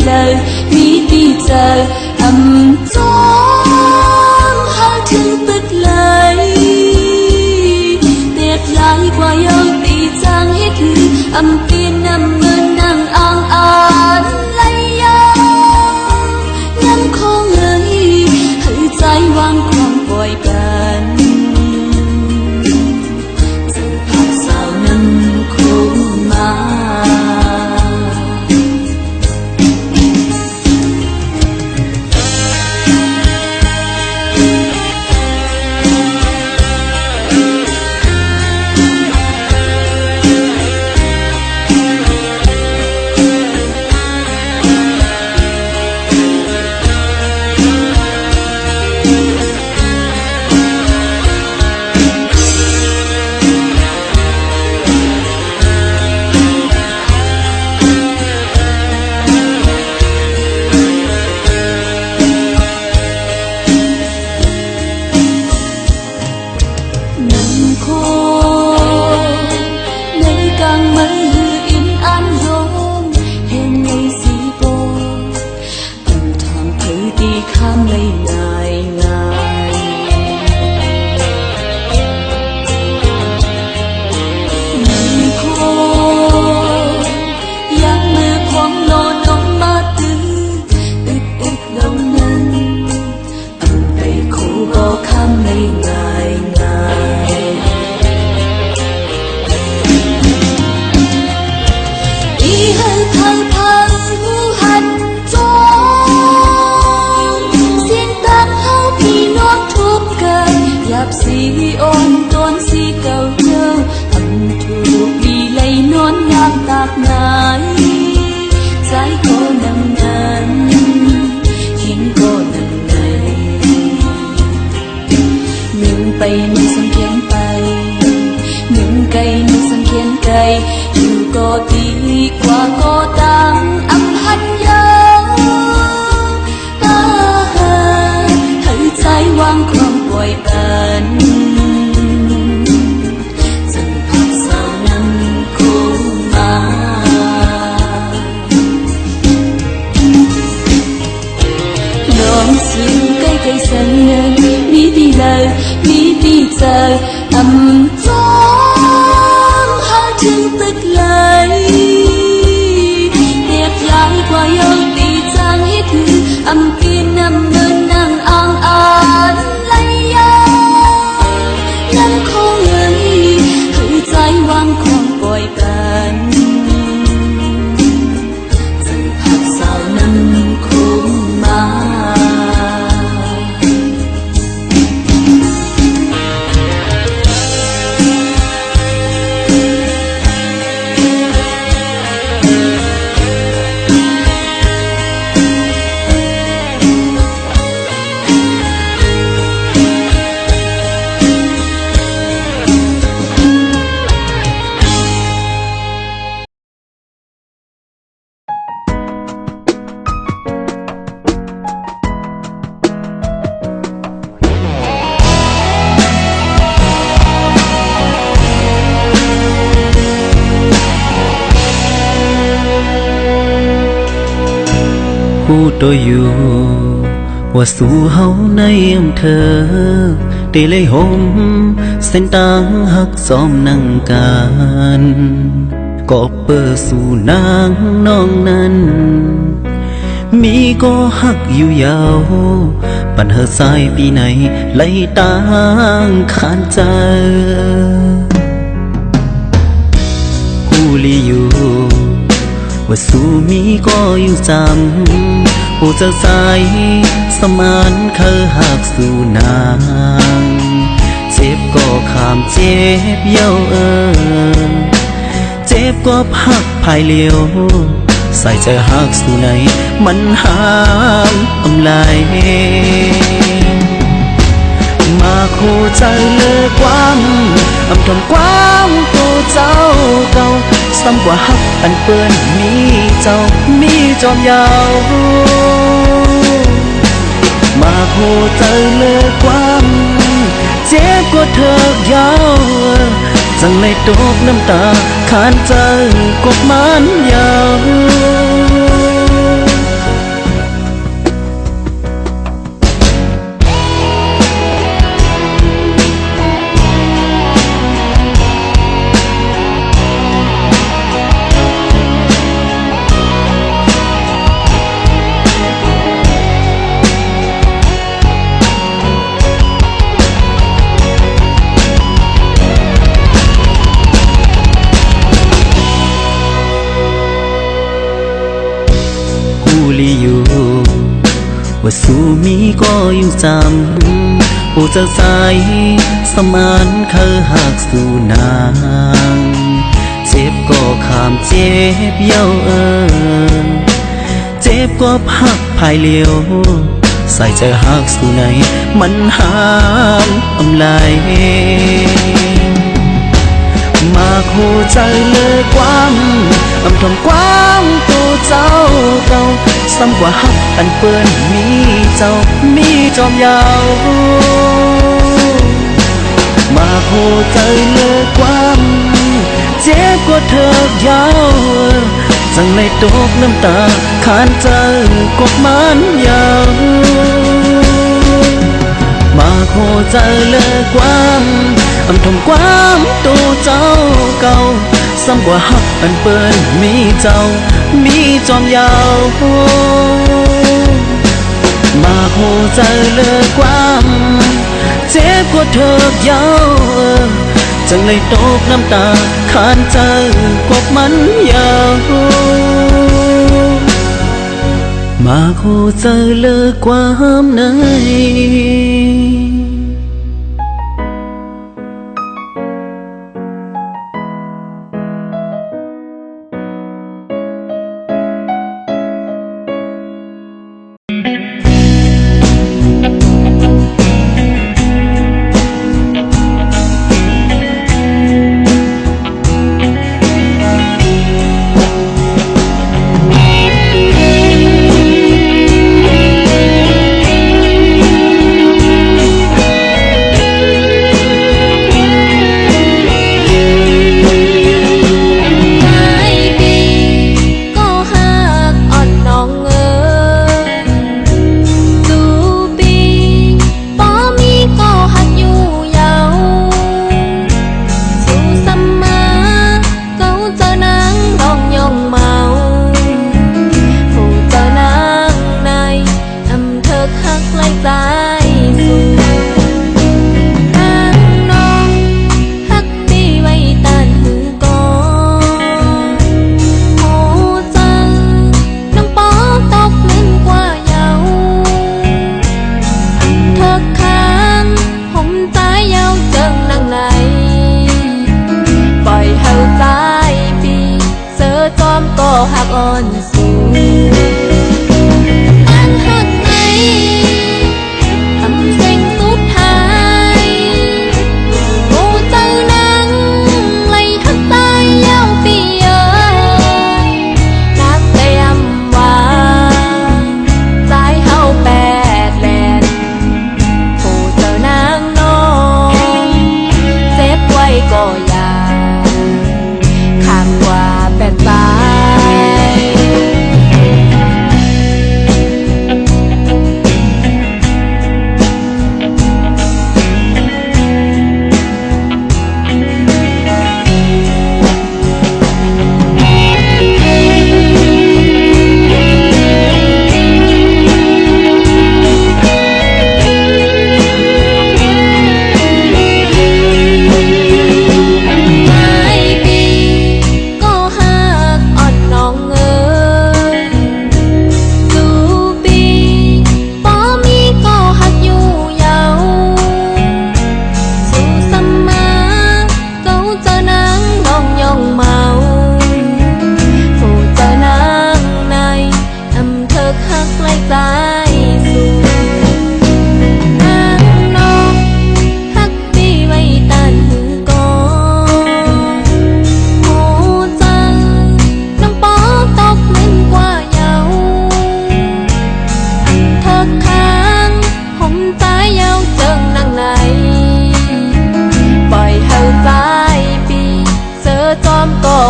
lời mi đi chờ ầm gió hai chân tức lời tiệt lại qua yêu đi trang hết thư ầm tin nằm mơ nàng an an lấy nhắm khó ngơi hãy trái hoang quang vội gần sao năm khung mà si ôn tôn si cầu nhau thầm thuộc vì lấy nón nhang tạc nái trái có nằm ngàn khiến có nằm ngày những bay những sân kiến bay những cây những sân kiến cây dù có đi qua có tăng âm hạnh nhau ta hãy trái hoang không vội bận cây sân mi đi lời mi đi chờ ầm gió hai chân tức lời đẹp lại qua yêu đi trang hết thư ầm tin nằm mơ nàng an an lấy nhắm khó ngơi hãy trái hoang không vội bận dần hạt sao năm khung màผู้ตัวอยู่ว่าสู่เฮาในอำเภอได้เลยห่มเส้นตางหักซ้อมนั่งการก็เปิดสู่นางน้องนั้นมีก็หักอยู่ยาวปันเฮอสายปีไหนไล่ตางขานใจผู้ลีอยู่ว่าสู่มีก็อยู่จำผู้เจ้าสายสมานเคยหักสู่นางเจ็บก็ข้ามเจ็บเย้าเจ็บก็พักภายเลี้ยวใส่ใจหักสู่ไหนมันห้ามอำไลมาคู่ใจเลิกความอำทนความตัวเจ้าเก่าซ้ำกว่าหักอันเปื้อนมีเจ้ามีจอมยาวมาคู่ใจเลิกความเจ็บกว่าเธอยาวจังเลยตกน้ำตาขานใจกบมันยาว only you ว่าสู้มีก็ยังจำโอ้เจ้าสายสมานเคยหักสู่นางเจ็บก็ข้ามเจ็บเย้าเจ็บก็พักภายเลี้ยวใส่ใจหักสู่ไหนมันหามอำไลมาคู่ใจเลยความอำทำความตัวเจ้าเก่าซ้ำกว่าหักอันเปื้อนมีเจ้ามีจอมยาวมาคู่ใจเลยความเจ็บกว่าเธอยาวจังเลยตกน้ำตาขานใจกบมันยาวมาโคใจเลยความอำทำความตัวเจ้าเก่าซ้ำกว่าหักอันเปิ้นมีเจ้ามีจอมยาวมาโคใจเลยความเจ็บกว่าเธอยาวจังเลยตกน้ำตาขานใจกบมันยาวมาโคใจเลยความในหักอ่อนสูอันหักไหนทำเส้นสุดท้ายโอ้เจ้านังไล่หักตายยาวปีเอ๋ยนักเตรียมว่าใจเฮาแปดแลนโอ้เจ้านางน้องเจ็บไว้ก็อย่าข้างกว่าแปดตา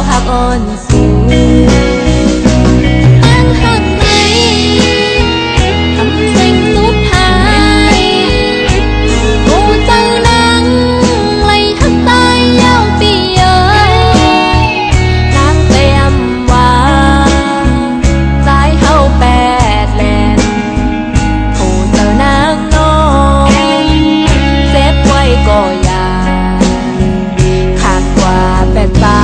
หักอ่อนสูอันหักไหนทำเส้นสุดท้ายโอ้เจ้านังไล่หักตายยาวปีเอ๋ยนางเตรียมว่าใจเฮาแปดแลนโอ้เจ้านางน้องเจ็บไว้ก็อย่าขาดกว่าแปดตา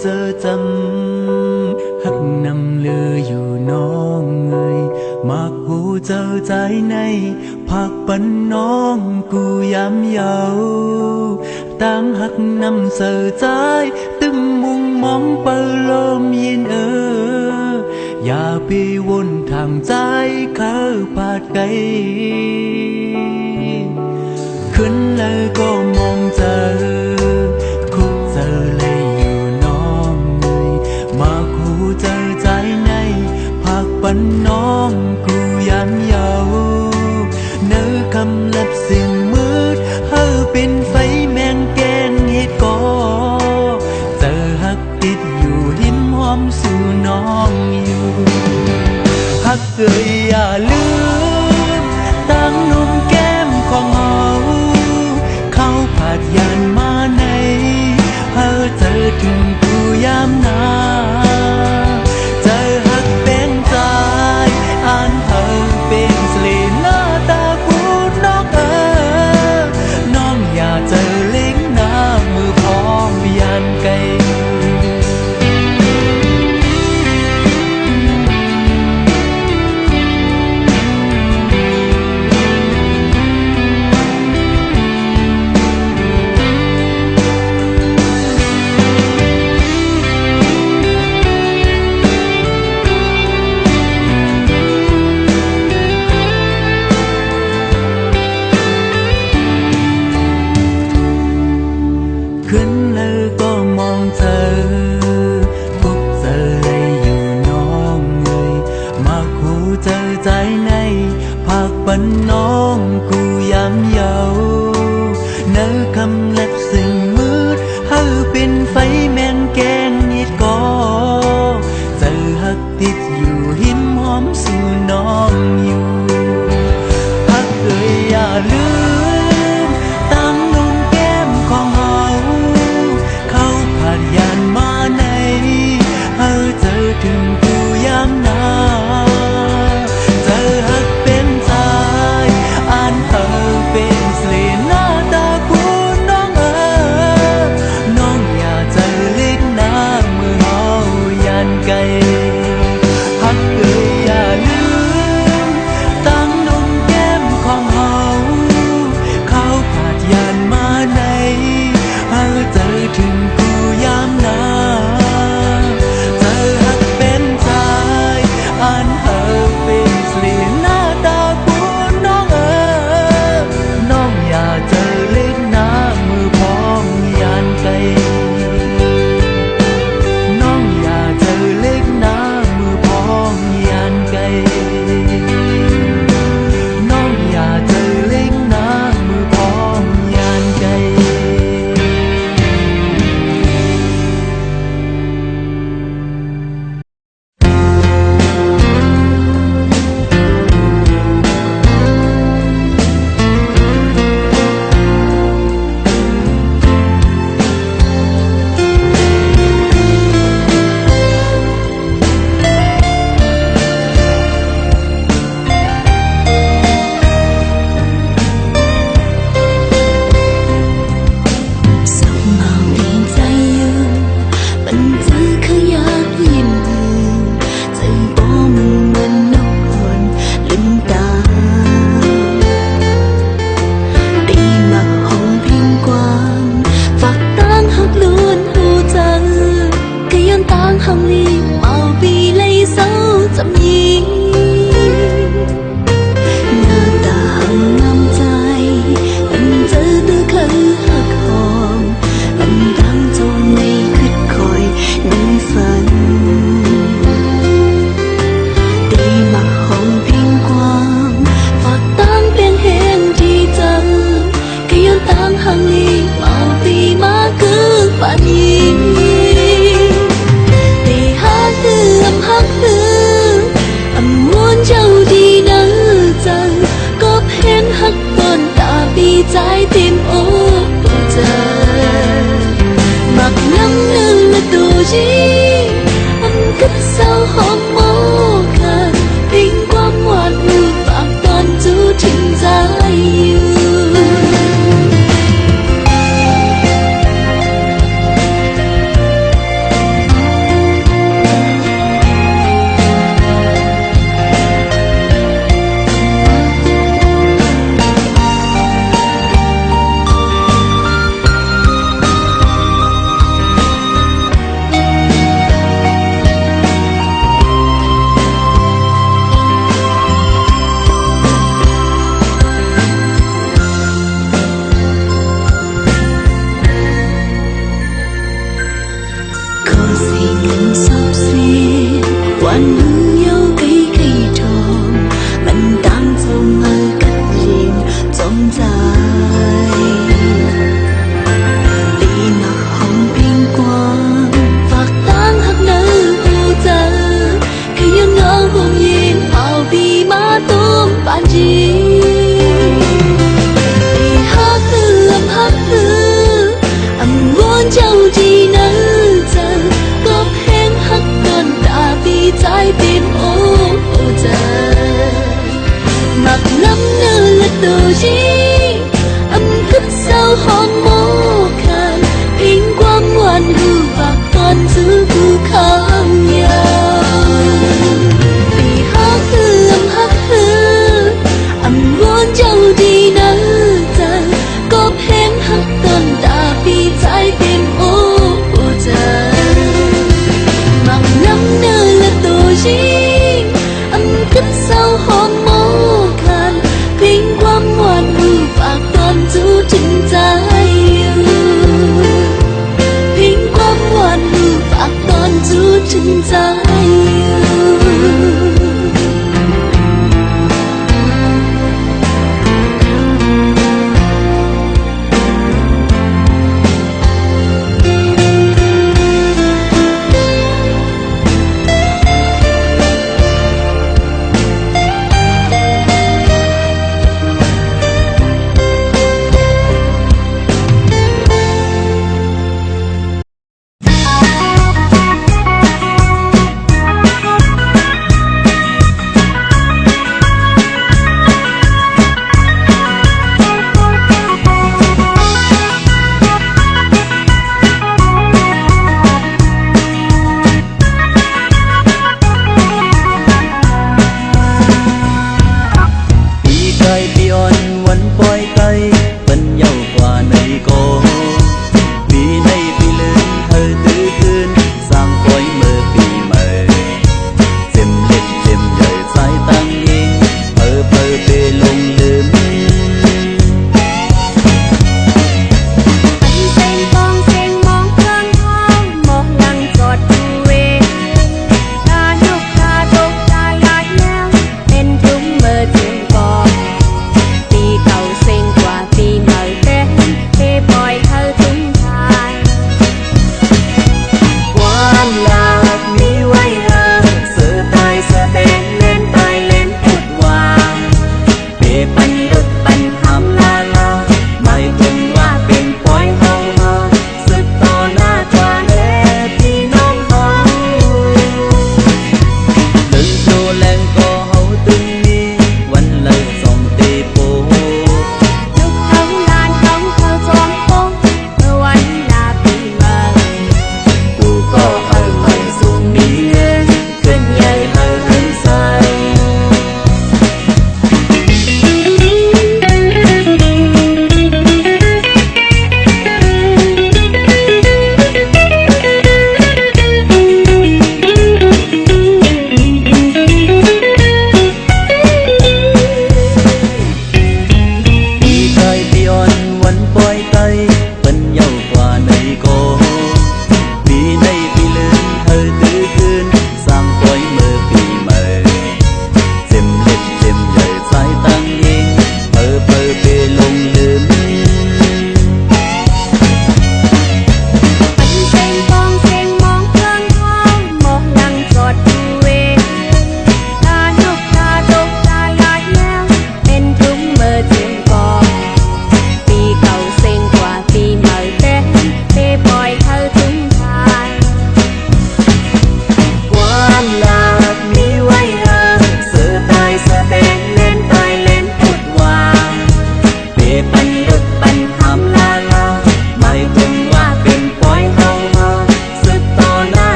เจอจำหักนำเลืออยู่น้องเอ่ยมากหูเจอใจในผักปันน้องกูยามเยาตั้งหักนำเสือใจตึงมุงมองเปิลมยินอย่าไปวนทางใจเขาปาดไกลขึ้นเลยก็มองเจอคุกเจอเลยอยู่น้องเลยมาคูเจอใจในผักปันน้องกูยันเยาเนื้อคำเล็บสิ่งมืดเฮาเป็นไฟแมงแกงเฮ็ดก่อเจอหักติดอยู่หิมหอมสู่น้องอยู่หักเอ่ยอย่าลืมตั้งนุ่มแก้มของเฮาเข้าผาดยานมาในเฮาเจอถึงกูยามนาเจอหักเป็นใจอ่านเฮาเป็นสลีหน้าตากูน้องน้องอย่าเจอเล็งหน้ามือพร้อมยานไกลขึ้นแล้วก็มองเธอพบเจอเลยอยู่น้องเลยมาคูเจอใจในผักปันน้องกูยามเยาเนื้อคำเล็บสิ่งมืดเฮาเป็นไฟแมงแกงนิดก่อเจอหักติดอยู่หิมหอมสู่น้องอยู่หักเอ่ยอย่าลืมตั้งนุ่มแก้มของเฮาเข้าผ่านยานมาในเฮาเจอถึงกูยามนาเจอหักเป็นใจอ่านเฮาเป็นสลีหน้าตากูน้อง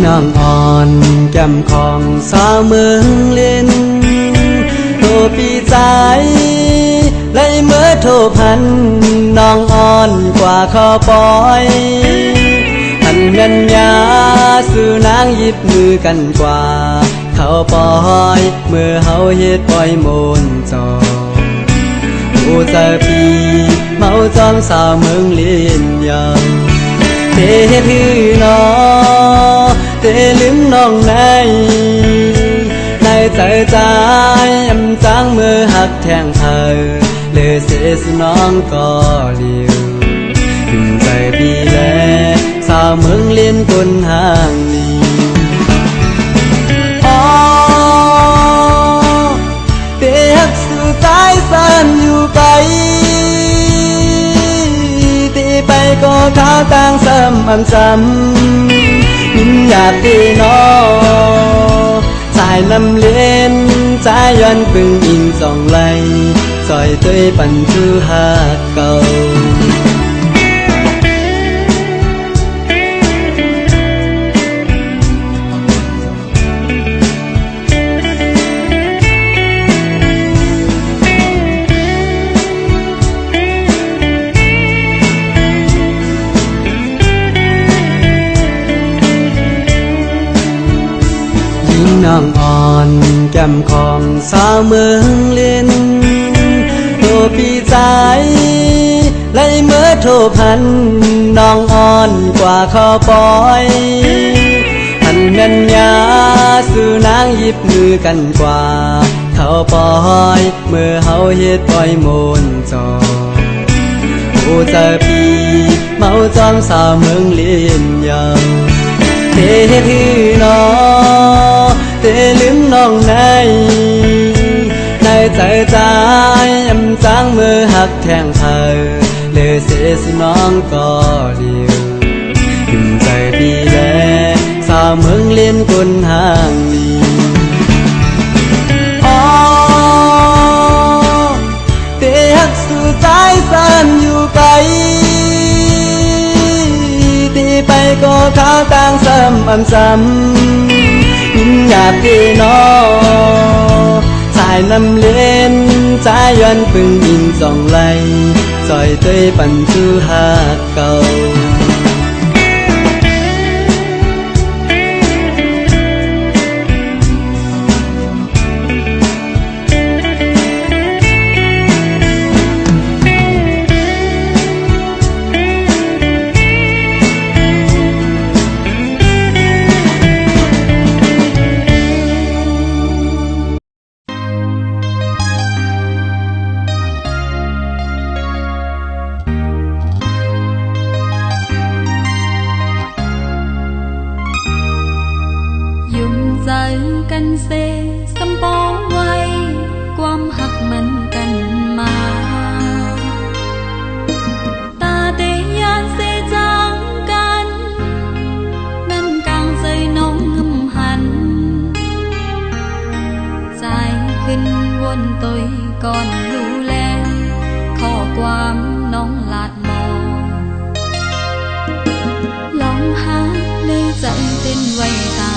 น้องอ่อนแก้มของสาวเมืองเล่นโทรปีใจไล่เมื่อโทรพันน้องอ่อนกว่าขอปล่อยหันเงินยาสู่นางหยิบมือกันกว่าเขาปล่อยเมื่อเฮาเฮ็ดปล่อยมนต์จอผู้ใจปีเมาจอมสาวเมืองเลียนยาวเตทือน้อเตลืมน้องในใจใจอำจางเมื่อหักแทงเธอเลยเสียสน้องก็เลียวถึงใจปีแลสาวเมืองเลียนคนห่างนี้เตหักสู่สายสันอยู่ไปไปก็ข้าวต่างซ้ำอันซ้ำยิ้มหยาดตีน้อสายน้ำเล่นสายย้อนปึงอิงส่องไหลซอยตัวปั่นชูหากเก่าน้องอ่อนแก้มของสาวเมืองเล่นโทรปีใจไล่เมื่อโทรพันน้องอ่อนกว่าขอปล่อยหันเงินยาสู่นางหยิบมือกันกว่าเขาปล่อยเมื่อเฮาเฮ็ดปล่อยมนต์จอผู้ใจปีเมาจอมสาวเมืองเลียนยาวเตทือน้อเตลืมน้องในใจใจอำจางเมื่อหักแทงเธอเลยเสียสน้องก็เลียวถึงใจปีแลสาวเมืองเลียนคนห่างนี้เตหักสู่สายสันอยู่ไปไปก็ข้าวต่างซ้ำอันซ้ำยิ้มหยาดตีน้อสายน้ำเล่นสายย้อนปึงอิงส่องไหลซอยตัวปั่นชูหากเก่ากันเซสำปองไว้ความหักมันกันมาตาเตยานเสจางกันนั่นกลางใจน้องงำหันใจขึ้นวนตัวก่อนรู้แล้วข้อความน้องลาดมองลองหาในใจเต้นไว้ตา